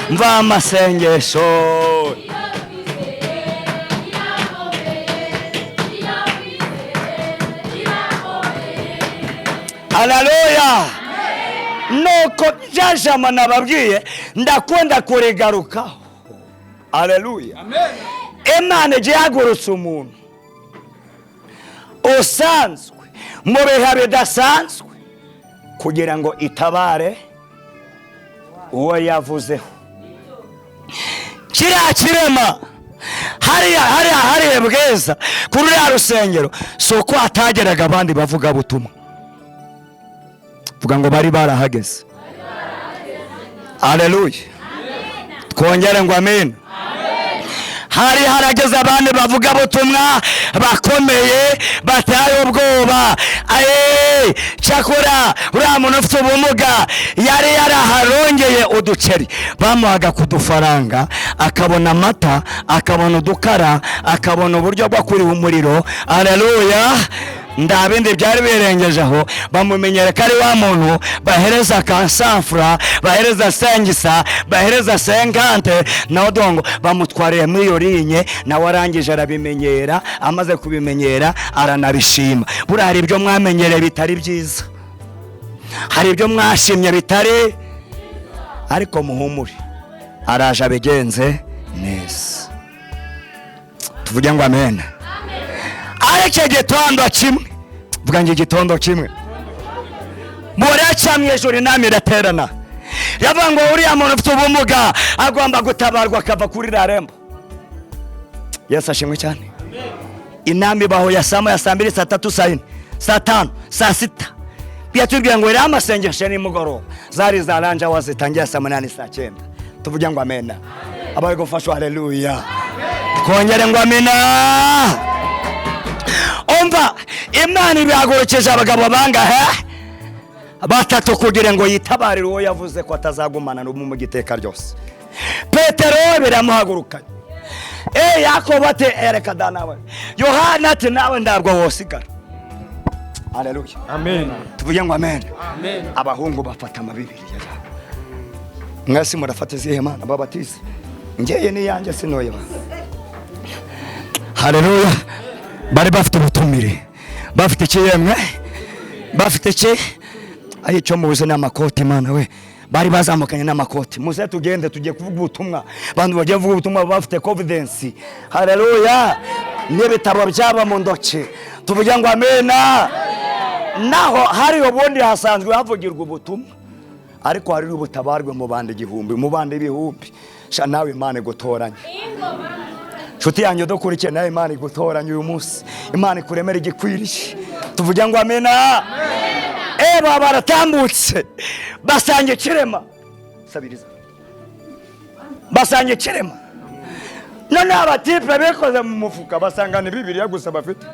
Speaker 1: mva amasengesho. Haleluya. Nuko jajama nababwiye ndakunda kurigarukaho. Haleluya. Imana igihagurutse umuntu usanzwe mu bihe bidasanzwe kugira ngo itabare uwo yavuzeho. Kiriya kirema hariya bweza kuri uriya rusengero, si uko hatageraga abandi bavuga butumwa. Vuga ngo bari barahageze. Haleluya. Twongere ngo amen. Hari harageze abandi bavuga butumwa bakomeye bataye ubwoba. Cyakora uriya muntu ufite ubumuga yari yaraharongeye uduceri, bamuhaga kudufaranga, akabona amata, akabona udukara, akabona uburyo bwo kuriha umuriro. Haleluya. Ndabindi byari birengeje aho, bamumenyera ko ari wa muntu bahereza kansafura, bahereza sengisa, bahereza senkante, naho dongo bamutwariye muri iyo linye, nawe arangije arabimenyera. Amaze kubimenyera aranabishima. Buri hari ibyo mwamenyereye bitari byiza, hari ibyo mwashimye bitari, ariko muhumure, araje abigenze neza. Tuvuge ngo amen. Areke gitondo kimwe, vuga ngo igitondo kimwe muracamye ijuru inama iraterana. Yavuga ngo uriya muntu ufite ubumuga agomba gutabarwa akava kuri rarembo. Yesu ashimwe cyane. Inama ibaho ya saa moya, saa mbiri, saa tatu, saa yine, saa tanu, saa sita. Byatubwiye ngo iri amasengesho nimugoroba zari zaranja wazitangiye saa munani, saa cyenda. Tuvuge ngo amena. Abari gufashwa. Haleluya. Kongere ngo amena. Umva Imana ibihagurukije abagabo bangahe? Batatu kugira ngo yitabarire uwo yavuze ko atazagumana mu giteka ryose. Petero biramuhagurukanye. Yakobo ati ereka da nawe. Yohana ati nawe ntabwo wosigara. Haleluya.
Speaker 2: Amen.
Speaker 1: Tuvuge ngo amen.
Speaker 2: Amen.
Speaker 1: Abahungu bafata amabibiri ya. Mwese murafata izihe mana babatize? Ngeye ni yanjye sinoye ba. Haleluya. Bari bafite ubutumire. Bafite ikiyemwe. Bafite iki? Ayico muze n'amakoti mana we. Bari bazamukanye n'amakoti. Muze tugende tugiye kuvuga ubutumwa. Bantu bagiye kuvuga ubutumwa bafite confidence. Haleluya. N'ibitabo byaba mu ndoke. Tuvuge ngo amena. Naho hari ubundi hasanzwe havugirwa ubutumwa. Ariko hari ubutabarwe mu bande igihumbi, mu bande ibihumbi. Sha nawe Imana gutoranya. Nshuti yanjye dokurikiye nawe Imana gutoranya uyu munsi. Imana kuremera igikwiriye. Tuvuge ngo amena. Eba baratambutse basange kirema sabiriza basange kirema none abatipe bekoze mu mufuka basangana Bibiliya gusa bafite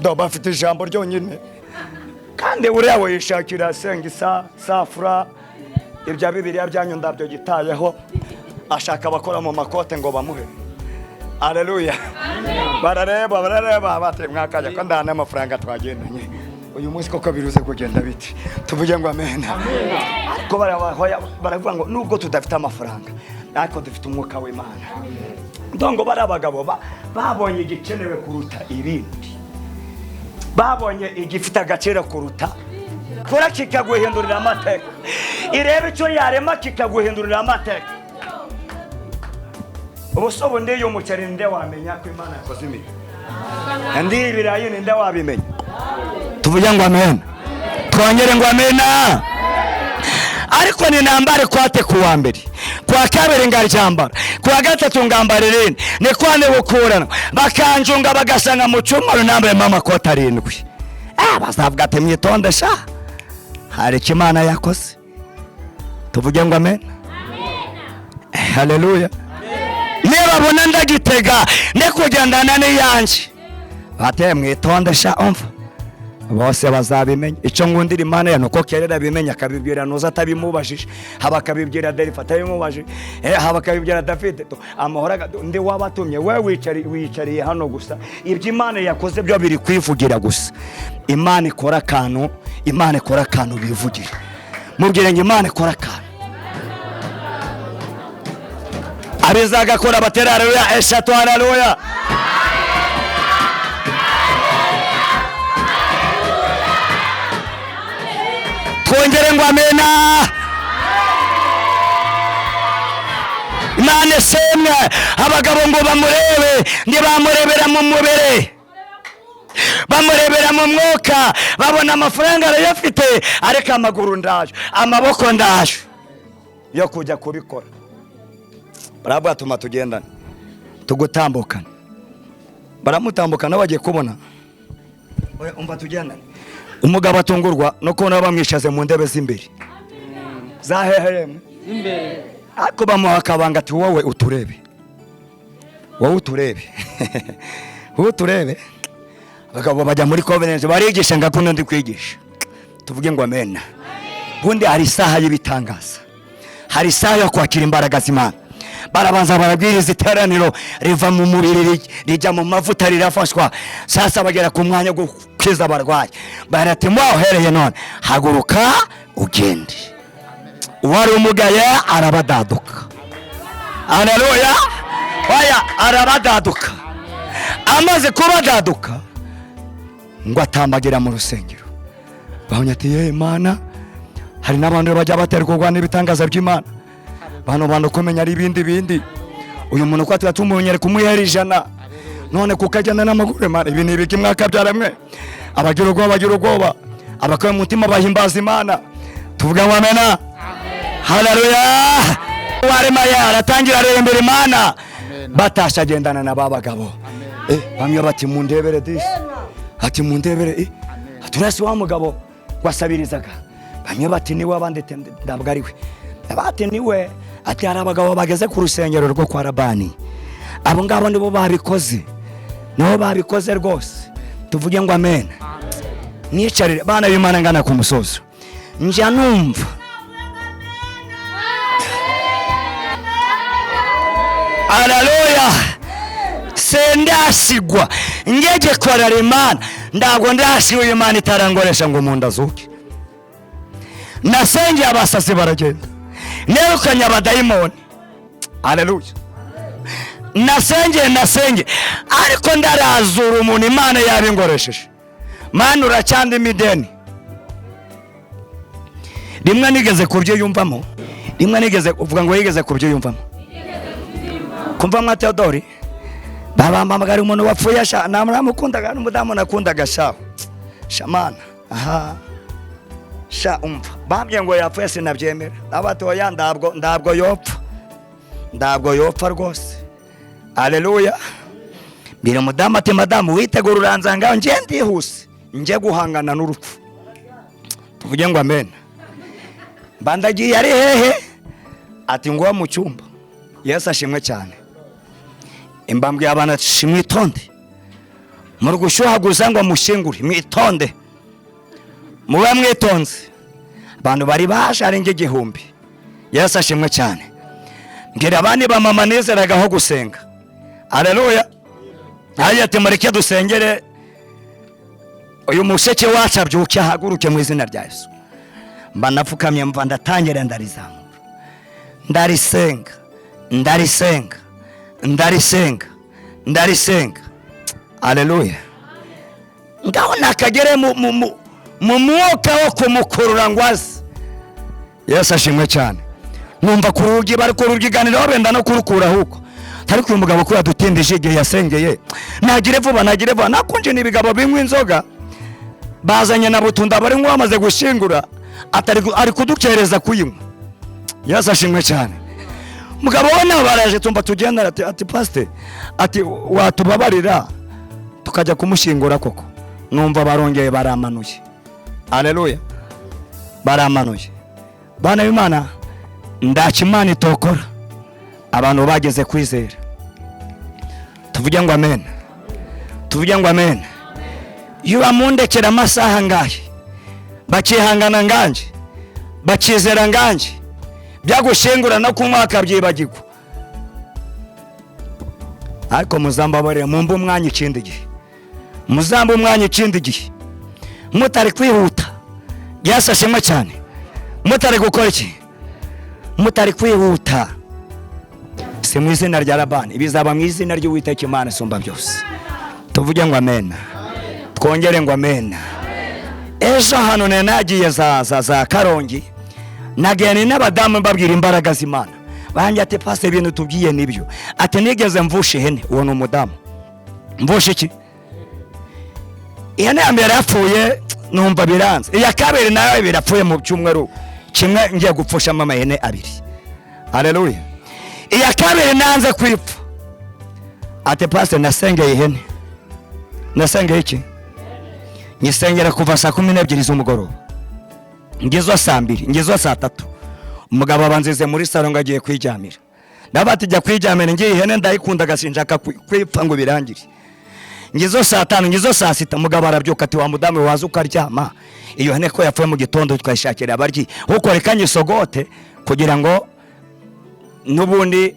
Speaker 1: do bafite ijambo ryonyine kandi uriya we yishakira senga safura ibya Bibiliya byanyu ndabyo gitayeho ashaka bakora mu makote ngo bamuhe. Haleluya. Barareba bate mwakaje ko ndana amafaranga twagendanye uyu munsi koko biruze kugenda biti. Tuvuge ngo amen. Ko baravuga ngo nubwo tudafite amafaranga ariko dufite umwuka w'Imana. Ndongo barabagabo babonye igikenewe kuruta ibindi. Babonye igifite agaciro kuruta kora kikaguhindurira amateka. Irebe cyo yarema kikaguhindurira amateka. Ubusobo ndiyo umuceri nde wamenya ko Imana yakoze imirimo. Ndi ibirayi nde wabimenya. Tuvuge ngo amen. Twongere ngo amena. Ariko ni nambare kwate kuwa mbere. Kwa kabiri ngaryambara. Kwa gatatu ngambara irindi. Ni kwane bukurana. Bakanjunga bagasanga mu cyumba nambaye mama kota arindwi. Bazavuga ati mwitondesha. Hari Imana yakoze. Tuvuge ngo amen. Haleluya. Niba bona ndagitega ne kugendana n'iyanje. Bate mwitondesha umva. Bose bazabimenya icyo ngundira Imana ya nuko kerera bimenya akabibwira nuza atabimubajije haba akabibwira Derifa atabimubajije haba akabibwira David amahora ndi wabatumye we wicariye hano gusa ibyo Imana yakoze byo biri kwivugira gusa. Imana ikora akantu bivugira. Mubwire ngo Imana ikora akantu abizagakora batera haleluya eshatu haleluya. Twongere ngo amena. Imana semwe abagabo ngo bamurebe ntibamurebera mu mubere bamurebera mu mwuka babona amafaranga arayafite ariko amaguru ndaje amaboko ndaje yo kujya kubikora. Barabwa tuma tugendana tugutambukana baramutambukana bagiye kubona oya umva tugendana. Umugabo atungurwa no kubona bamwishaze mu ndebe z'imbere zahehemwe imbere ariko bamuha akabanga ati wowe uturebe wowe uturebe. Abagabo bajya muri covenant barigisha ngakuno ndi kwigisha. Tuvuge ngo amen. Bundi hari isaha y'ibitangaza, hari isaha yo kwakira imbaraga z'Imana. Barabanza barabwiriza iteraniro riva mu mubiri rijya mu mavuta rirafashwa. Sasa bagera ku mwanya go kwiza abarwayi barati mwahereye none haguruka ugende. Uwari umugaye arabadaduka. Haleluya. Waya arabadaduka. Amaze kubadaduka ngo atambagira mu rusengero. Bahonya ati ye Imana hari n'abantu bajya baterwa n'ibitangaza by'Imana. Bantu kumenya ari bindi uyu muntu ko atumunyere kumuhera ijana none kukajyana n'amaguru Imana ibi ni biki mwaka byaramwe abagira ubwoba abakwe mu mutima bahimbaza Imana. Tuvuga ngo amena. Haleluya. Warema yaratangira arembera Imana batasha agendana na babagabo. Bamwe bati mundebere disi ati mundebere turasi wa mugabo wasabirizaga. Bamwe bati ni wabande ndabwo ari we bati niwe ati hari abagabo bageze ku rusengero rwo kwa Labani abo ngabo nibo babikoze rwose tuvuge ngo amen. Nicarire bana b'Imana ngana ku musozo, njya numva haleluya sendasigwa ngege korera Imana, ndago ndasiwe Imana itarangoresha ngo munda zuke. Nasengeye abasazi baragenda, nerukanye abadayimoni, haleluya. Nasengeye ariko ndarazura umuntu Imana yabingoresheje. Mana uracyandi mideni. Rimwe nigeze kubyo yumvamo, rimwe nigeze uvuga ngo yigeze kubyo yumvamo. Kumva mwa Theodori babambamagara umuntu wapfuye sha namukundaga n'umudamu nakundaga sha shamana. Aha sha umva bambye ngo yapfuye sinabyemera. Abatoya ndabwo yopfa rwose. Haleluya. Bira umudamu ati madamu witegura uranzanga nje ndihuse nje guhangana n'urupfu. Tuvuge ngo amen. Bandagiye ari hehe? Ati ngo mu cyumba. Yesu ashimwe cyane. Imbambwe abana shimwitonde. Muri gushuha gusa ngo mushingure mwitonde. Muba mwitonze. Abantu bari bashare nge gihumbi. Yesu ashimwe cyane. Ngira abandi ba mama nezeraga ho gusenga. Haleluya. Ayate mureke dusengere uyu musheke wacu abyuke ahaguruke mu izina rya Yesu. Mba napfukamye mva ndatangira ndarizamura. Ndarisenga. Haleluya. Ngaho nakagere mu mwuka wo kumukurura ngwazi. Yesu ashimwe cyane. Numva kurugi bari kurugiganira benda no kurukura huko. Ariko uyu mugabo ko yadutindije igihe yasengeye, nagire vuba nakunje n'ibigabo binywa inzoga bazanye na butunda bari ngo bamaze gushingura ari kudukereza kuyinywa. Yesu ashimwe cyane. Mugabo wana baraje tumba tugenda ati pastor ati watubabarira tukajya kumushingura koko. Numva barongeye baramanuye. Haleluya. Baramanuye. Bana b'Imana ndakimana itokora abantu bageze kwizera. Tuvuge ngo amen. Tuvuge ngo amen. Yuba mundekera amasaha ngahe bakihangana nganje bakizera nganje byagushingura no kumwaka byibagirwa. Ariko muzambabare mumba umwanya ikindi gihe. Muzamba umwanya ikindi gihe. Mutari kwihuta. Yesu ashimwe cyane. Mutari gukora iki? Mutari kwihuta. Si mu izina rya Labani, ibizaba mu izina ry'Uwiteka Imana isumba byose. Tuvuge ngo amen. Twongere ngo amen. Ejo hano nagiye za Karongi nagene n'abadamu babwira imbaraga z'Imana. Banjye ati pastor ibintu tubwiye nibyo. Ati nigeze mvushe ihene. Uwo n'umudamu. Mvushe iki? Ihene yambere yapfuye numva biranze. Iya kabiri nayo birapfuye mu cyumweru kimwe ngiye gupfusha mama ihene abiri. Haleluya. Iya kabiri nanze kwipfa. Ati pastor nasengeye ihene. Nasengeye iki? Nisengera kuva saa 12 z'umugoroba. Ngezwa saa 2, ngezwa saa 3. Umugabo abanzize muri salo ngagiye kwijyamira. Nabati jya kwijyamira ngiye ihene ndayikunda gasinjaka kwipfa ngo birangire. Ngezwa saa 5, ngezwa saa 6 umugabo arabyuka ati wa mudamu waza ukaryama. Iyo hene ko yapfuye mu gitondo twashakira abaryi. Uko rekanye sogote kugira ngo nubundi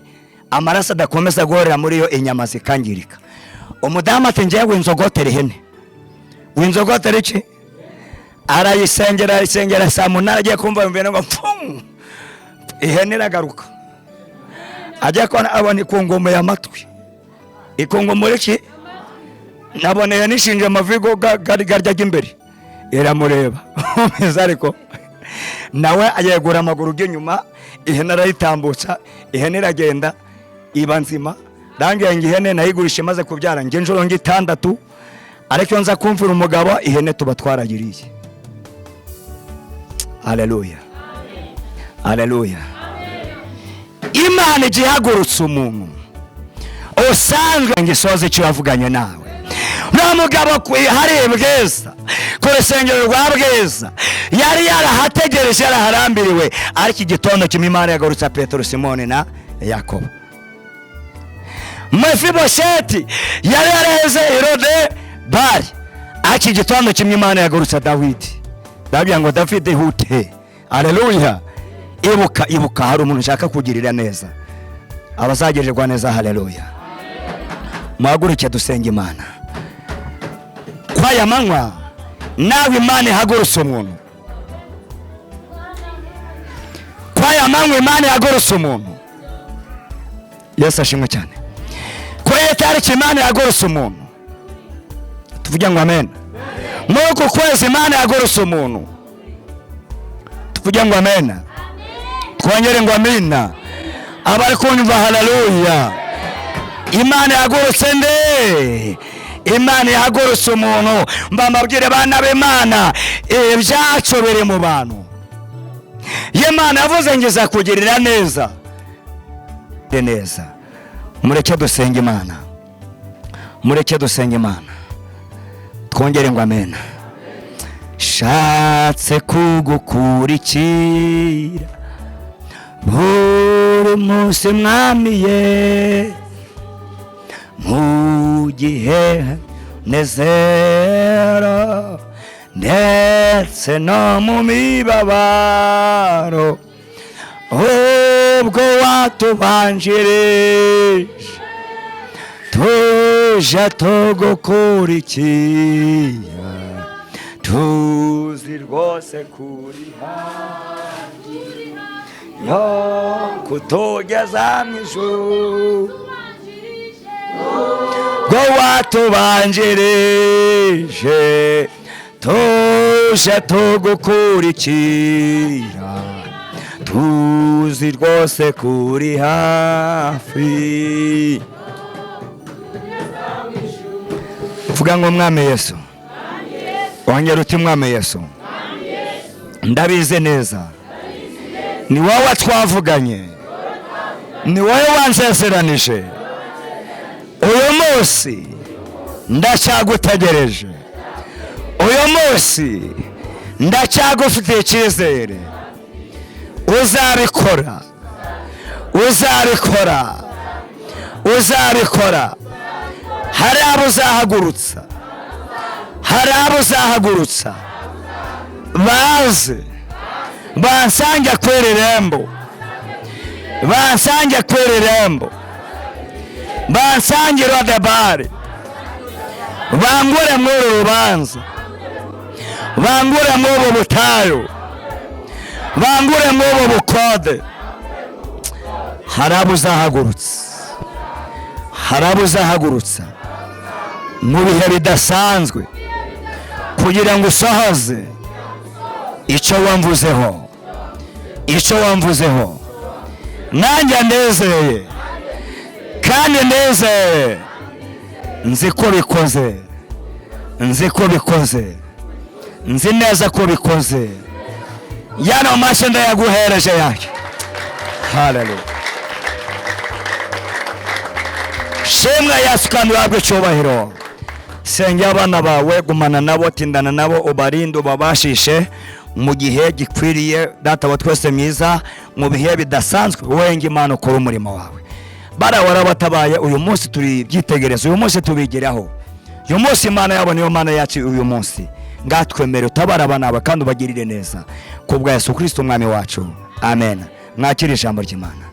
Speaker 1: amaraso adakomeza guhorera muri yo inyama zikangirika. Umudamu ati ngiye winzogotere ihene. Winzogotere iki? Arayisengera saa 8 agiye kumva yumvira ngo pum. Ihene iragaruka. Ajya ko abone kungomo ya matwi. Ikungomo iki? Naboneye nishinje amavigo garya imbere. Iramureba. Meza ariko nawe ayegura amaguru y'inyuma, ihene arayitambutsa, ihene iragenda iba nzima. Dangiye ihene nayigurisha maze kubyara nge njoro ngitandatu. Ariko nza kumvira umugabo ihene tuba twaragiriye. Haleluya. Haleluya. Imana igihagurutse umuntu usanzwe ngisoze cyo bavuganye nawe. Nta mugabo hari bweza ku rusengero rwa bweza yari yarahategereje yaraharambiriwe, ariko igitondo kimwe Imana yagarutsa Petero, Simoni na Yakobo. Mefibosheti yari yareze Herode bari Aki gitondo kimwe Imana yagurutsa Dawidi. Ndabwira ngo David hute. Haleluya. Ibuka hari umuntu ushaka kugirira neza. Abazagirirwa neza. Haleluya. Muhaguruke dusenge Imana. Kwa ya manywa nawe Imana ihagurutsa umuntu. Kwa ya manywa Imana ihagurutsa umuntu. Yesu ashimwe cyane. Kwa ya tariki Imana ihagurutsa umuntu. Tuvuge ngo amen. Mwuko kwezi Imana ihagurutsa umuntu. Tuvuge ngo amen. Twongere ngo amina. Abari kunyumva haleluya. Imana ihagurutse nde. Imana ihagurutsa umuntu. Mbamabwire bana b'Imana ibyacu biri mu bantu. Imana yavuze ngiza kugirira neza. Neza. Mureke dusenge Imana. Mureke dusenge Imana. Twongere ngo amen. Shatse kugukurikira buri munsi mwami ye, mu gihe nezero ndetse no mu mibabaro, ubwo watubanjirije tuje tugukurikira, tuzi rwose kuri yo kutugeza mu ijuru, ubwo watubanjirije tuje tugukurikira, tuzi rwose kuri hafi. Vuga ngo mwami Yesu. Ongera uti mwami Yesu. Ndabize neza. Ni wowe twavuganye. Ni wowe wansezeranije. Uyu munsi ndacyagutegereje. Uyu munsi ndacyagufitiye icyizere. Uzabikora. Uzabikora. Uzabikora. Hari abo uzahagurutsa. Hari abo uzahagurutsa. Baze bansange kw'iri rembo. Bansange kw'iri rembo. Bansange Rodebari. Bangure muri rubanza. Bangure muri butayo. Bangure muri bukode. Hari abo uzahagurutsa. Hari abo uzahagurutsa mu bihe bidasanzwe kugira ngo usohoze icyo wamvuzeho. Icyo wamvuzeho nanjye ndezeye kandi ndezeye. Nzi ko bikoze. Nzi ko bikoze. Nzi neza ko bikoze. Yana mashye ndayaguhereje yake. Haleluya. Shemwa Yesu kandi wabwe cyubahiro. Senge abana bawe, gumana nabo, tindana nabo, ubarinde ubabashishe mu gihe gikwiriye. Data wa twese mwiza, mu bihe bidasanzwe wenge Imana ukora umurimo wawe. Bara warabatabaye uyu munsi turi byitegereza. Uyu munsi tubigeraho. Uyu munsi Imana yabo niyo Mana yacu. Uyu munsi ngatwemere utabara abana aba kandi ubagirire neza kubwa Yesu Kristo umwami wacu. Amen. Mwakire ijambo ry'Imana.